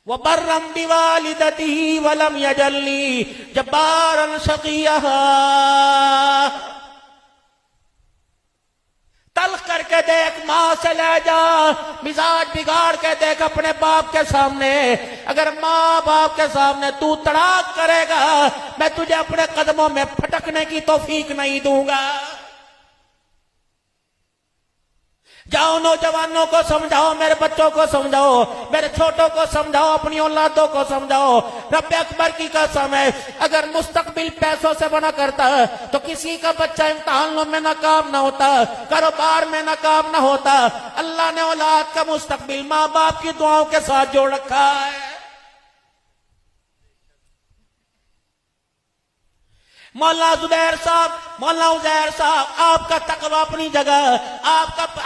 व बर्रम बिवालिदती वलम यजल्ली जब्बारन शकिया। तल्ख करके देख, मां से ले जा, मिजाज बिगाड़ के देख अपने बाप के सामने। अगर मां बाप के सामने तू तड़ाक करेगा, मैं तुझे अपने कदमों में फटकने की तौफीक नहीं दूंगा। जाओ नौजवानों को समझाओ, मेरे बच्चों को समझाओ, मेरे छोटों को समझाओ, अपनी औलादों को समझाओ। रब्बे अकबर की कसम है, अगर मुस्तकबिल पैसों से बना करता तो किसी का बच्चा इम्तिहानों में नाकाम ना होता, कारोबार में नाकाम ना होता। अल्लाह ने औलाद का मुस्तकबिल माँ बाप की दुआओं के साथ जोड़ रखा है। मौलाना जुबैर साहब, मौलाना उजैर साहब, आपका तकवा अपनी जगह,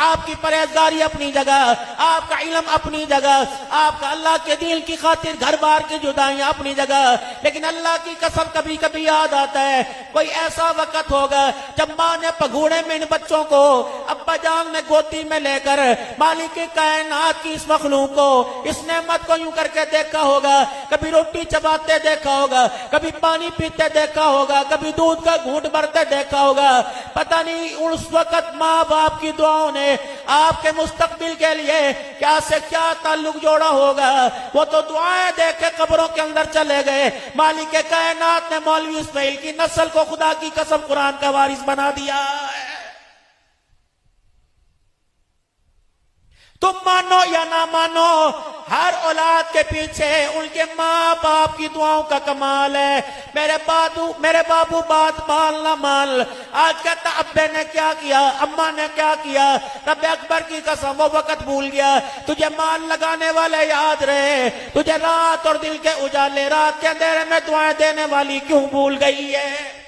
आपकी परहेजगारी अपनी जगह, आपका इल्म अपनी जगह, आपका अल्लाह के दीन की खातिर घर बार की जुदाइयां अपनी जगह। लेकिन अल्लाह की कसम कभी कभी याद आता है, कोई ऐसा वक्त होगा जब माँ ने पगूड़े में इन बच्चों को अब्बा जान ने गोदी में लेकर मालिक कायनात की इस मखलूक को, इस नेमत को यूं करके देखा होगा। कभी रोटी चबाते देखा होगा, कभी पानी पीते देखा होगा, कभी दूध का घूंट भरते देखा होगा। पता नहीं उस वक्त माँ बाप की दुआओं ने आपके मुस्तकबिल के लिए क्या से क्या ताल्लुक जोड़ा होगा। वो तो दुआएं देख के कब्रों के अंदर चले गए। मालिक कायनात ने मौलवी इस्माइल की नस्ल को खुदा की कसम कुरान का वारिस बना दिया है। तुम मानो या ना मानो, हर औलाद के पीछे उनके माँ बाप की दुआओं का कमाल है। मेरे बाबू बात मान ना मान। आज कहता अब्बे ने क्या किया, अम्मा ने क्या किया। रब्बे अकबर की कसम वो वक्त भूल गया। तुझे मान लगाने वाले याद रहे, तुझे रात और दिल के उजाले, रात के अंधेरे में दुआएं देने वाली क्यों भूल गई है।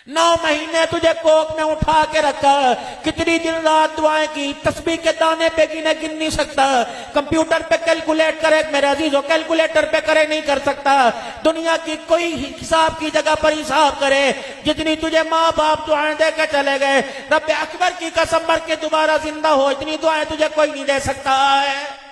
9 महीने तुझे कोख में उठा के रखा, कितनी दिन रात दुआएं की, तस्बीह के दाने पे गिन नहीं सकता। कंप्यूटर पे कैलकुलेट करे मेरे अजीजों, कैलकुलेटर पे करे नहीं कर सकता। दुनिया की कोई हिसाब की जगह पर हिसाब करे, जितनी तुझे माँ बाप दुआएं दे के चले गए, रब्बे अकबर की कसम भर के दोबारा जिंदा हो, इतनी दुआएं तुझे कोई नहीं दे सकता है।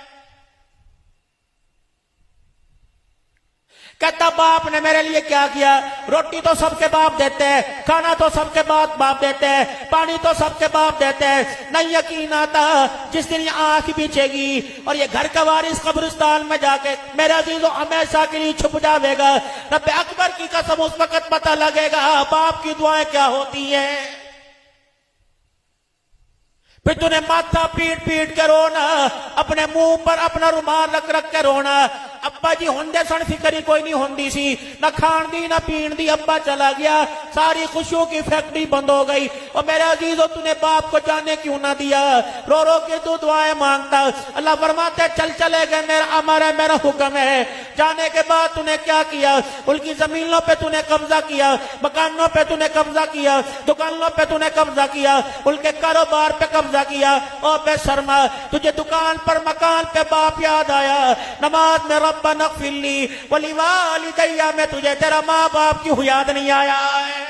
कहता बाप ने मेरे लिए क्या किया। रोटी तो सबके बाप देते हैं, खाना तो सबके बाप देते हैं, पानी तो सबके बाप देते हैं। नहीं यकीन आता जिस दिन ये आंख बिछेगी और ये घर का वारिस कब्रिस्तान में जाके मेरा अजीजों हमेशा के लिए छुप जाएगा। रब्बे अकबर की कसम उस वक्त पता लगेगा बाप की दुआएं क्या होती है। फिर तूने माथा पीट पीट के रोना, अपने मुंह पर अपना रुमाल रख रख के रोना। अब्बा जी होंदे सन फिक्र ही कोई नहीं होंदी सी, ना खान दी ना पीन दी। अब्बा चला गया, सारी खुशियों की फैक्ट्री बंद हो गई। और मेरे अजीजों तूने बाप को जाने क्यों ना दिया। रो रो के तू दुआएं मांगता, अल्लाह फरमाते चल चले गए, मेरा अमर है, मेरा हुक्म है। जाने के बाद तूने क्या किया, उनकी जमीनों पे तूने कब्जा किया, मकानों पे तूने कब्जा किया, दुकानों पे तूने कब्जा किया, उनके कारोबार पे कब्जा किया। और बेशर्मा तुझे दुकान पर मकान पे बाप याद आया। नमाज में रब्बना इग़फिरली वलिवालिदैया में तुझे तेरा माँ बाप क्यों याद नहीं आया है।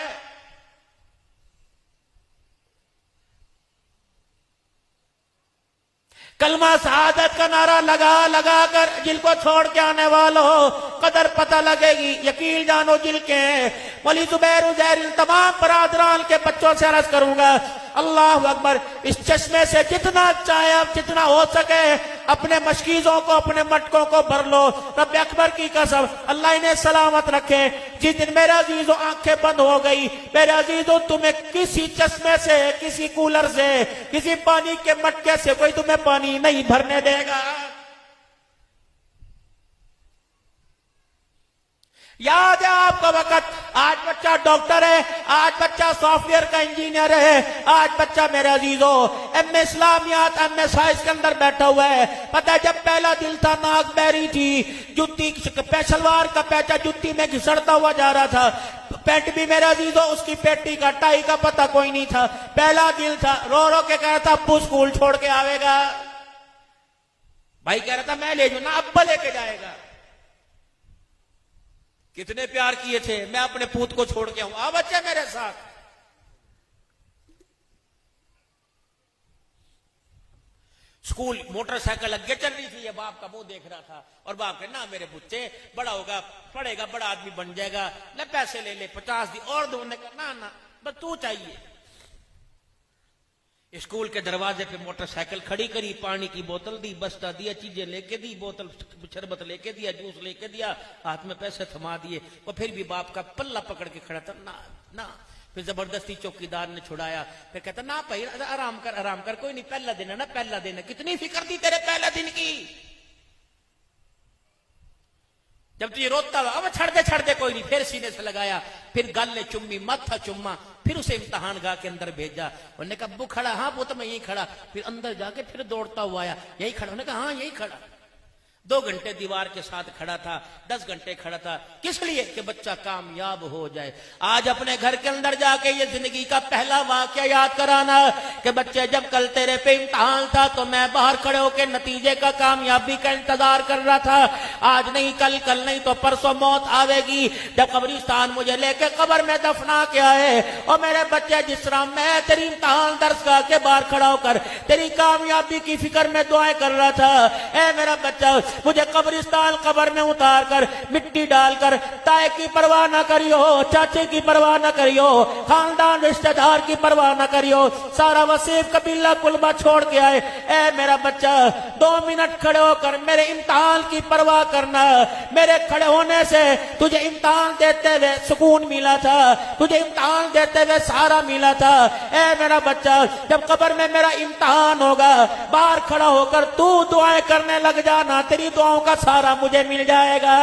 कलमा शहादत का नारा लगा लगा कर जिनको छोड़ के आने वालों कदर पता लगेगी। यकीन जानो जिल के मौलवी जुबैर उजैर तमाम बरादरान के बच्चों से अर्ज करूंगा, अल्लाह अकबर, इस चश्मे से जितना चाहे जितना हो सके अपने मशकीजों को, अपने मटकों को भर लो। रब्बे अकबर की कसम अल्लाह इन्हें सलामत रखे। जिस दिन मेरे अजीजों आंखें बंद हो गई, मेरे अजीजों तुम्हें किसी चश्मे से, किसी कूलर से, किसी पानी के मटके से कोई तुम्हें पानी नहीं भरने देगा। याद है आपका वक्त, आज बच्चा डॉक्टर है, आज बच्चा सॉफ्टवेयर का इंजीनियर है, आज बच्चा मेरे अजीजों एमए इस्लामियात एमए साइंस के अंदर बैठा हुआ है। पता है जब पहला दिल था नाक बैरी थी, जुत्ती सलवार का पैचा जुत्ती में घिसड़ता हुआ जा रहा था, पेट भी मेरा अजीजों उसकी पेटी का टाई का पता कोई नहीं था। पहला दिल था, रो रो के कह रहा था अब्बू स्कूल छोड़ के आवेगा। भाई कह रहा था मैं ले जाऊं ना, अब्बा लेके जाएगा। कितने प्यार किए थे, मैं अपने पूत को छोड़ के आऊं, आ बच्चे मेरे साथ। स्कूल मोटरसाइकिल अगे चल रही थी, ये बाप का मुंह देख रहा था और बाप के ना मेरे बच्चे बड़ा होगा, पढ़ेगा, बड़ा आदमी बन जाएगा, ले पैसे ले ले 50 दी और दो। ने कहा ना बस तू चाहिए। स्कूल के दरवाजे पे मोटरसाइकिल खड़ी करी, पानी की बोतल दी, बस्ता दिया, चीजें लेके दी, बोतल शरबत लेके दिया, जूस लेके दिया, हाथ में पैसे थमा दिए। वो फिर भी बाप का पल्ला पकड़ के खड़ा था, ना ना। फिर जबरदस्ती चौकीदार ने छुड़ाया, फिर कहता ना भाई आराम कर, कोई नहीं, पहला दिन है ना, पहला दिन है, कितनी फिक्र थी तेरे पहला दिन की। जब तुझे रोता हुआ अब छड़ दे कोई नहीं, फिर सीने से लगाया, फिर गल ने चुम्मी, माथा चुम्मा, फिर उसे इम्तहान गाह के अंदर भेजा। उन्होंने कहा अब्बू खड़ा, हाँ वो तो मैं यही खड़ा। फिर अंदर जाके फिर दौड़ता हुआ आया, यही खड़ा। उन्होंने कहा हाँ यही खड़ा। 2 घंटे दीवार के साथ खड़ा था, 10 घंटे खड़ा था, किस लिए? कि बच्चा कामयाब हो जाए। आज अपने घर के अंदर जाके ये जिंदगी का पहला वाकया याद कराना कि बच्चे जब कल तेरे पे इम्तहान था तो मैं बाहर खड़े होकर नतीजे का, कामयाबी का इंतजार कर रहा था। आज नहीं कल नहीं तो परसों मौत आवेगी, जब कब्रिस्तान मुझे लेके कब्र में दफना के आए। और मेरे बच्चे जिस तरह मैं तेरी इम्तहान दरसगाह के बाहर खड़ा होकर तेरी कामयाबी की फिक्र में दुआएं कर रहा था, ए मेरा बच्चा मुझे कब्रिस्तान कब्र में उतार कर मिट्टी डालकर ताए की परवाह न करियो, चाचे की परवाह न करियो, खानदान रिश्तेदार की परवाह न करियो, सारा वसीफ कबीला कुलबा छोड़ के आए। ए मेरा बच्चा 2 मिनट खड़े होकर मेरे इम्तहान की परवाह करना। मेरे खड़े होने से तुझे इम्तहान देते हुए सुकून मिला था, तुझे इम्तहान देते हुए सहारा मिला था। ए मेरा बच्चा जब कब्र में मेरा इम्तहान होगा, बाहर खड़ा होकर तू दुआएं करने लग जाना, तेरी दुआओं का सहारा मुझे मिल जाएगा।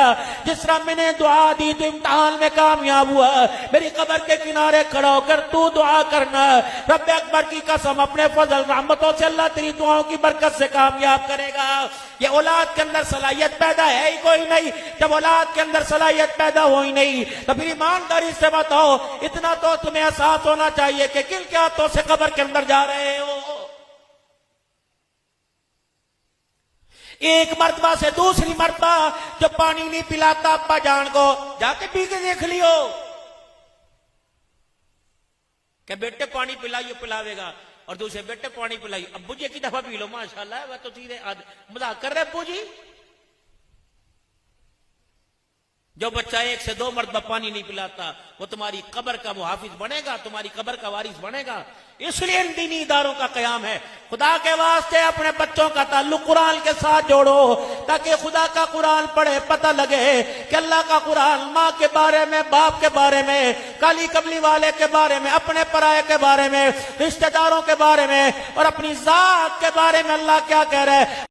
जिस तरह मैंने दुआ दी तो इम्तहान में कामयाब हुआ, मेरी कब्र के किनारे खड़ा होकर तू दुआ करना। रब अकबर की कसम अपने फजल रहमतों से अल्लाह तेरी दुआओं की बरकत से कामयाब करेगा। ये औलाद के अंदर सलाहियत पैदा है ही कोई नहीं। जब औलाद के अंदर सलाहियत पैदा हो ही नहीं तो फिर ईमानदारी से बताओ, इतना तो तुम्हें एहसास होना चाहिए कि किन के हाथों से कब्र के अंदर जा रहे हो। एक मर्तबा से दूसरी मर्तबा जो पानी नहीं पिलाता अब्बा जान को, जाके पी के देख लियो कि बेटे पानी पिलाइयो, पिलावेगा। और दूसरे बेटे पानी पिलाइयो, अब्बू जी एक दफा पी लो, माशाल्लाह वह तो सीधे मजाक कर रहे अब्बू जी। जो बच्चा 1 से 2 मर्तबा पानी नहीं पिलाता वो तुम्हारी कब्र का मुहाफिज बनेगा, तुम्हारी कब्र का वारिस बनेगा। इसलिए इन दीनी इदारों का कयाम है। खुदा के वास्ते अपने बच्चों का ताल्लुक कुरान के साथ जोड़ो, ताकि खुदा का कुरान पढ़े, पता लगे कि अल्लाह का कुरान माँ के बारे में, बाप के बारे में, काली कबली वाले के बारे में, अपने पराये के बारे में, रिश्तेदारों के बारे में और अपनी जात के बारे में अल्लाह क्या कह रहा है।